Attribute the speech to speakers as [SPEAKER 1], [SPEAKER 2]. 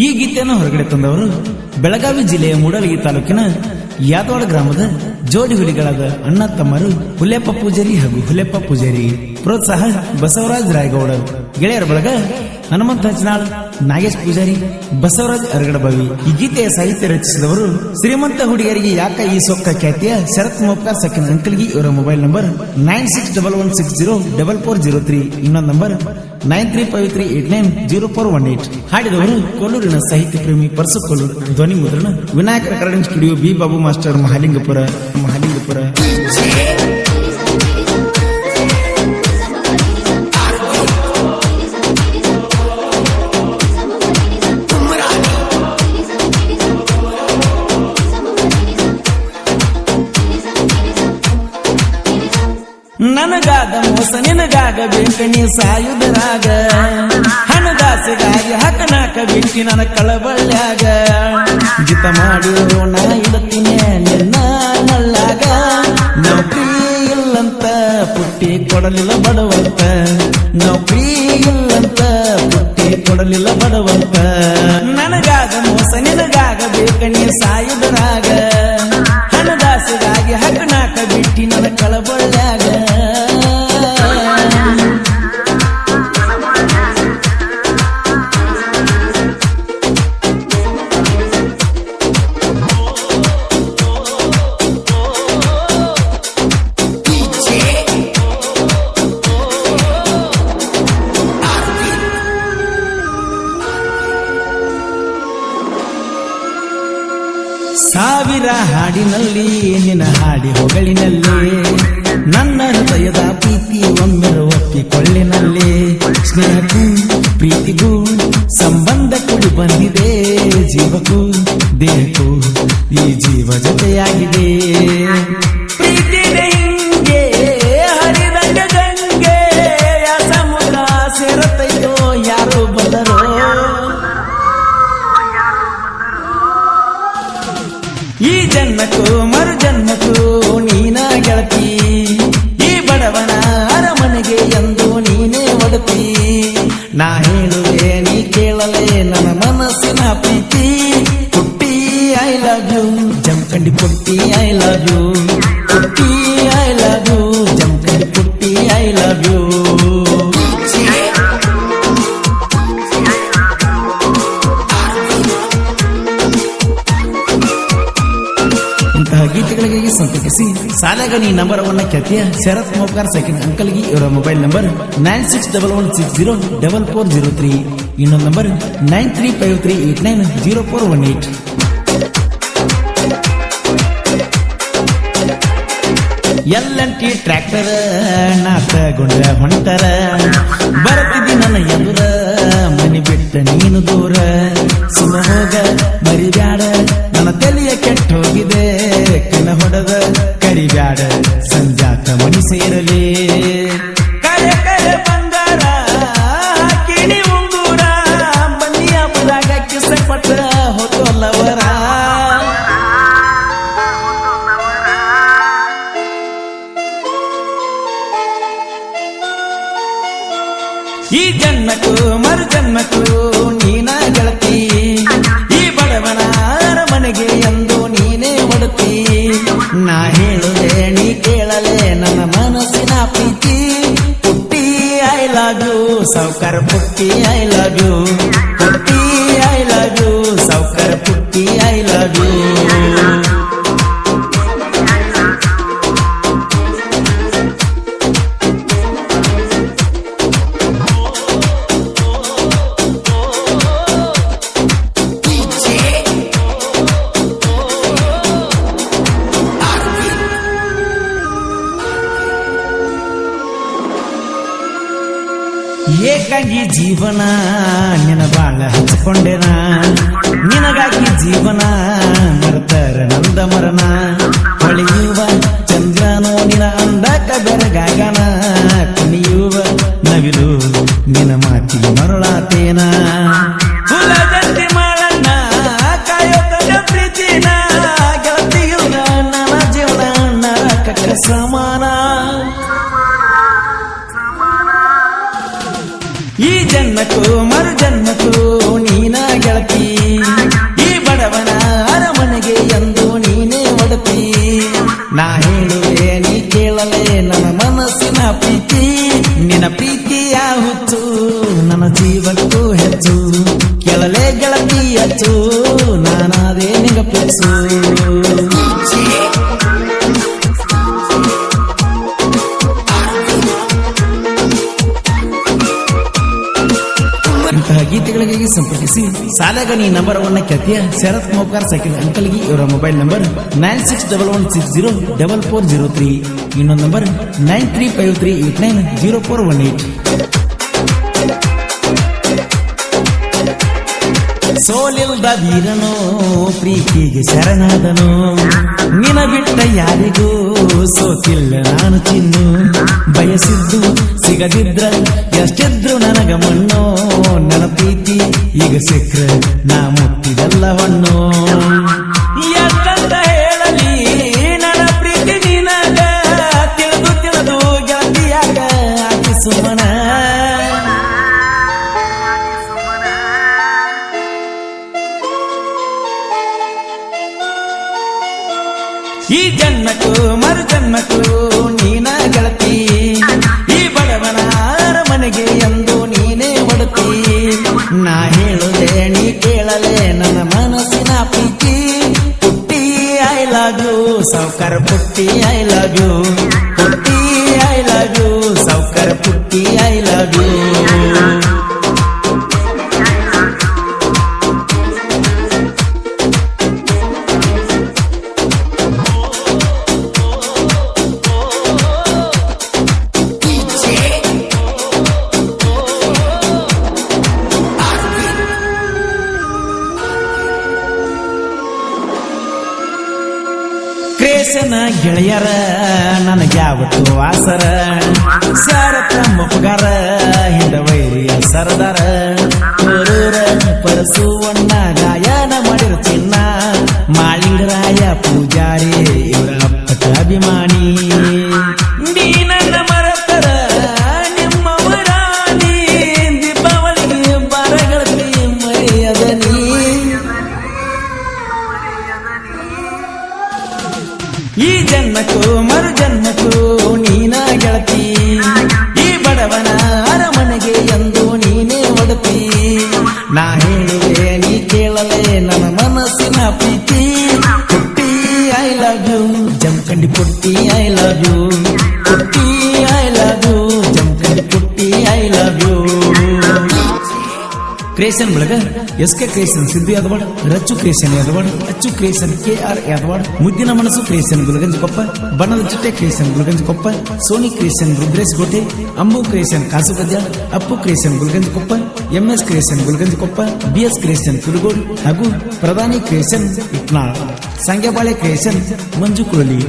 [SPEAKER 1] ಈ ಗೀತೆಯನ್ನು ಹೊರಗಡೆ ತಂದವರು ಬೆಳಗಾವಿ ಜಿಲ್ಲೆಯ ಮೂಡಲಗಿ ತಾಲೂಕಿನ ಯಾದವಾಡ ಗ್ರಾಮದ ಜೋಡಿ ಹುಲಿಗಳಾದ ಅಣ್ಣ ತಮ್ಮರು ಹುಲೆಪ್ಪ ಪೂಜಾರಿ ಹಾಗೂ ಹುಲೆಪ್ಪ ಪೂಜಾರಿ. ಪ್ರೋತ್ಸಾಹ ಬಸವರಾಜ್ ರಾಯಗೌಡರ್. ಗೆಳೆಯರ ಬಳಗ ಹನುಮಂತ ಹಂಚನಾಳ್, ನಾಗೇಶ್ ಪೂಜಾರಿ, ಬಸವರಾಜ್ ಅರಗಡಬಾವಿ. ಈ ಗೀತೆಯ ಸಾಹಿತ್ಯ ರಚಿಸಿದವರು ಶ್ರೀಮಂತ ಹುಡುಗಿಯರಿಗೆ ಯಾಕ ಈ ಸೊಕ್ಕ ಖ್ಯಾತಿಯ ಶರತ್ ಮೋಪ್ಕಾರ್ ಸಕಿನ್ ಅಂಕಲ್ಗಿ. ಇವರ ಮೊಬೈಲ್ ನಂಬರ್ 9611604403. ಇನ್ನೊಂದು ನಂಬರ್ 9353890418. ಹಾಡಿದವರು ಕೊಲ್ಲೂರಿನ ಸಾಹಿತ್ಯ ಪ್ರೇಮಿ ಪರ್ಸು ಕೊಲ್ಲೂರು. ಧ್ವನಿ ಮುದ್ರಣ Vinayaka recording studio, B Babu master, Mahalingapura. ನನಗಾದ ಮೋಸ ನಿನಗಾಗ ಬೆಂಕಣಿ ಸಾಯುಧರಾಗ, ಹಣದಾಸೆಗಾಗಿ ಹಕನಾಕ ಬಿಟ್ಟಿ ನನ್ನ ಕಳಬಳ್ಳ್ಯಾಗ. ಜಿತ ಮಾಡಿರೋ ನಾ ಇಡುತ್ತೀನಿ ನಿನ್ನ ನಲ್ಲಾಗ. ನೌಕರಿ ಇಲ್ಲಂತ ಪುಟ್ಟಿ ಕೊಡಲಿಲ್ಲ ಬಡವಂತ, ನೌಕರಿ ಇಲ್ಲಂತ ಪುಟ್ಟಿ ಕೊಡಲಿಲ್ಲ ಬಡವಂತ. ನನಗಾದ ಮೋಸ ನಿನಗಾಗ ಬೇಕಣಿ ಸಾಯುಧರಾಗ, ಹಣದಾಸೆಗಾಗಿ ಹಕನಾಕ ಬಿಟ್ಟಿ ನನ್ನ ಕಳಬಳ್ಳ್ಯಾಗ. ಸಾವಿರ ಹಾಡಿನಲ್ಲಿ ನಿನ್ನ ಹಾಡಿ ಹೊಗಳಿನಲ್ಲಿ, ನನ್ನ ಹೃದಯದ ಪ್ರೀತಿ ಒಮ್ಮೆರು ಒಪ್ಪಿಕೊಳ್ಳಿನಲ್ಲಿ. ಸ್ನೇಹಕ್ಕೂ ಪ್ರೀತಿಗೂ ಸಂಬಂಧ ಕೂಡಿ ಬಂದಿದೆ, ಜೀವಕ್ಕೂ ದೇಹಕ್ಕೂ ಈ ಜೀವ ಜೊತೆಯಾಗಿದೆ. ಪ್ರೀತಿಗೆ ಹಿಂಗೆ ಹರಿದಂಗ ಗಂಗೆ, ಸಮುದ್ರ ಸೇರತೈತೋ ಯಾರು ಬಲ್ಲರೋ. ಈ ಜನ್ಮಕ್ಕೂ ಮರು ಜನ್ಮಕ್ಕೂ ನೀನ ಗೆಳತಿ, ಈ ಬಡವನ ಅರಮನೆಗೆ ಎಂದು ನೀನೇ ಒಡತಿ. ನಾ ಹೇಳುವೆ ನೀ ಕೇಳಲೆ ನನ್ನ ಮನಸ್ಸಿನ ಪ್ರೀತಿ. ಪುಟ್ಟಿ ಐ ಲವ್ ಯು, ಜಮಖಂಡಿ ಪುಟ್ಟಿ ಐ ಲವ್ ಯು, ಪುಟ್ಟಿ ಐ ಲವ್ ಯು, ಜಮಖಂಡಿ ಪುಟ್ಟಿ ಐ ಲವ್ ಯು. ಗೀತೆಗಳಿಗೆ ಸಂಪರ್ಕಿಸಿ ಸಾಲಗನಿ ನಂಬರ್ 1 ಖ್ಯಾತಿಯ ಶರತ್ ಮೋಪ್ಕಾರ್ ಸಕಿನ್ ಅಂಕಲ್ಗಿ. ಇವರ ಮೊಬೈಲ್ ನಂಬರ್ 9611604403. ಇನ್ನೊಂದು ನಂಬರ್ 9353890418. LNT ಟ್ರ್ಯಾಕ್ಟರ್ ನಾಟ ಗುಂಡ ಹೊಂಟರ, ಬರ್ತಿದ್ದಿ ನನ್ನ ಎದುರ ಮನಿ ಬಿಟ್ಟ ನೀನು ದೂರ. ಸುಮ ಹೋಗ ಮರಿಬ್ಯಾಡ ನನ್ನ ತಲೆಯ ಕೆಟ್ಟ ಹೋಗಿದೆ, ಕಣ ಹೊಡೆದ ಕರಿಬ್ಯಾಡ ಸಂಜಾತ ಮನಿ ಸೇರಲಿ. ಕರೆ ಕರೆ ಬಂಗಾರ ಕಿಣಿ ಉಂಗೂರ, ಬನ್ನಿಯ ಬುದಾಗ ಕಿಸ ಪಟ್ಟ ಹೊತ್ತೊಲ್ಲವರ. ಈ ಜನ್ಮಕ್ಕೂ ಮರು ಜನ್ಮಕ್ಕೂ ನೀನ ಗೆಳತಿ, ಈ ಬಡವನ ಅರಮನೆಗೆ ಎಂದು ನೀನೇ ಒಡತಿ. ನಾ ಹೇಳುವೆ ನೀ ಕೇಳಲೆ ನನ್ನ ಮನಸ್ಸಿನ ಪ್ರೀತಿ. ಪುಟ್ಟಿ ಐ ಲವ್ ಯು, ಸಾವ್ಕಾರ ಪುಟ್ಟಿ ಐ ಲವ್ ಯು, ಪುಟ್ಟಿ ಐ ಲವ್ ಯು, ಸಾವ್ಕಾರ ಪುಟ್ಟಿ ಐ ಲವ್ ಯು. ಏಕಾಗಿ ಜೀವನ ನಿನ ಬಾಳ ಹಚ್ಕೊಂಡೆನ, ನಿನಗಾಗಿ ಜೀವನ ಮರ್ತರ ನಂದ ಮರನ. ಹೊಳೆಯುವ ಚಂದ್ರನೋ ನಿನ ಅಂದಕ ಬೆರಗಾಗನ, ಕುಣಿಯುವ ನವಿಲು ನಿನ ಮಾತಿ ಮರಳಾತೇನ. ಕುಲದಂತೆ ಮಾಡಣ್ಣ ಕಾಯೋತನ ಪ್ರೀತಿನ, ಗೆಳತಿಯುಗ ನನ್ನ ಜೀವನ ನರಕಕ್ಕ ಸಮಾನ. ಈ ಜನ್ಮಕ್ಕೂ ಮರು ಜನ್ಮಕ್ಕೂ ನೀನ ಗೆಳತಿ, ಕೇಳಲೇ ಗೆಳತಿ ಅಚ್ಚು ನಾನಾದೇ ನಿಂಗ ಪಿಕ್ಸು ಇಂತಹ ಗೀತೆಗಳಿಗಾಗಿ ಸಂಪರ್ಕಿಸಿ ಸಾಲಗಣಿ ನಂಬರ್ 1 ಖ್ಯಾತಿಯ ಶರತ್ ಮೋಕಾರ್ ಸೈಕಲ್ ಅಂಕಲ್ಗೆ ಇವರ ಮೊಬೈಲ್ ನಂಬರ್ 9611604403 ಇನ್ನೊಂದು ನಂಬರ್ 9353890418. ಸೋಲಿಲ್ದ ವೀರನೋ ಪ್ರೀತಿಗೆ ಶರಣಾದನು ನಿನ ಬಿಟ್ಟ ಯಾರಿಗೂ ಸೋತಿಲ್ಲ ನಾನು ಚಿನ್ನು ಬಯಸಿದ್ದು ಸಿಗದಿದ್ರ ಎಷ್ಟಿದ್ರು ನನಗ ಮಣ್ಣೋ ನನ್ನ ಪ್ರೀತಿ ಈಗ ಸಿಕ್ರ ನಾ ಮುಟ್ಟಿದಲ್ಲವಣ್ಣು ಯಾಕಂತ ಹೇಳಲಿ ನನ್ನ ಪ್ರೀತಿ ನಿನಗ ತಿಳಿದು ತಿಳಿದು ಗೆಳತಿಯಾಗ ಅತಿ ಸುಮನ ಈ ಜನ್ಮಕ್ಕೂ ಮರು ಜನ್ಮಕ್ಕೂ ನೀನ ಗೆಳತಿ ಈ ಬಡವನ ಅರಮನೆಗೆ ಎಂದು ನೀನೇ ಒಡತಿ ನಾ ಹೇಳುದೆ ನೀ ಕೇಳಲೆ ನನ್ನ ಮನಸ್ಸಿನ ಪ್ರೀತಿ ಪುಟ್ಟಿ ಐ ಲವ್ ಯು ಸಾವ್ಕಾರ ಪುಟ್ಟಿ ಐ ಲವ್ ಯು ಪುಟ್ಟಿ ಐ ಲವ್ ಯು ಸಾವ್ಕಾರ ಪುಟ್ಟಿ ಐ ಲವ್ ಯು ಕ್ರೇಸನ ಗೆಳೆಯರ ನನಗ್ಯಾವತ್ತು ಆಸರ ಶಾರತ ಮೊಪ್ಪಗಾರ ಹಿಂದ ವೈರಿಯ ಸರದಾರ ತೋರೂರ ಪರಸುವಣ್ಣ ಗಾಯನ ಮಾಡಿರ ಚಿನ್ನ ಮಾಳಿಂಗರಾಯ ಪೂಜಾರಿ ಇವರ ಅಪ್ಪಟ ಅಭಿಮಾನಿ ನೀ ನನ್ನ ಮರತರ ನಿಮ್ಮವರ ನೀ ದೀಪಾವಳಿಗೆ ಬರಗಳತಿ ಮರೆಯದ ನೀ ಈ ಜನ್ಮಕ್ಕೂ ಮರು ಜನ್ಮಕ್ಕೂ ನೀನ ಗೆಳತಿ ಈ ಬಡವನ ಅರಮನೆಗೆ ಎಂದು ನೀನೇ ಒಡತಿ ನಾ ಹೇಳುವೆ ನೀ ಕೇಳಲೆ ನನ್ನ ಮನಸ್ಸಿನ ಪ್ರೀತಿ ಪುಟ್ಟಿ ಐ ಲವ್ ಯು ಜಮಖಂಡಿ ಪುಟ್ಟಿ ಐ ಲವ್ ಯು ಪುಟ್ಟಿ ಐ ಲವ್ ಯು ಜಮಖಂಡಿ ಪುಟ್ಟಿ ಐ ಲವ್ ಯು ಕ್ರಿಯೇಷನ್ ಬಳಗ SK creation Siddu Yadawad Rachchu creation Yadawad ಅಚ್ಚು ಕ್ರಿಯೇಷನ್ KR ಯಾದವಾಡ ಮುದ್ದಿನ ಮನಸ್ಸು ಕ್ರಿಯೇಷನ್ ಗುಲಗಂಜಿ ಕೊಪ್ಪ ಬಣ್ಣದ ಚಿಟ್ಟೆ creation Gulaganji Koppa Sony creation Rudresh Gote Ambu creation ಕಾಸುಗದ್ಯ Appu creation Gulaganji Koppa MS creation Gulaganji Koppa BS creation Kurugodu ಹಾಗೂ ಪ್ರಧಾನಿ ಕ್ರಿಯೇಷನ್ ಇಟ್ನಾಳ್ ಸಂಗ್ಯಾಬಾಳೆ ಕ್ರಿಯೇಷನ್ ಮಂಜು ಕುಳಲಿ.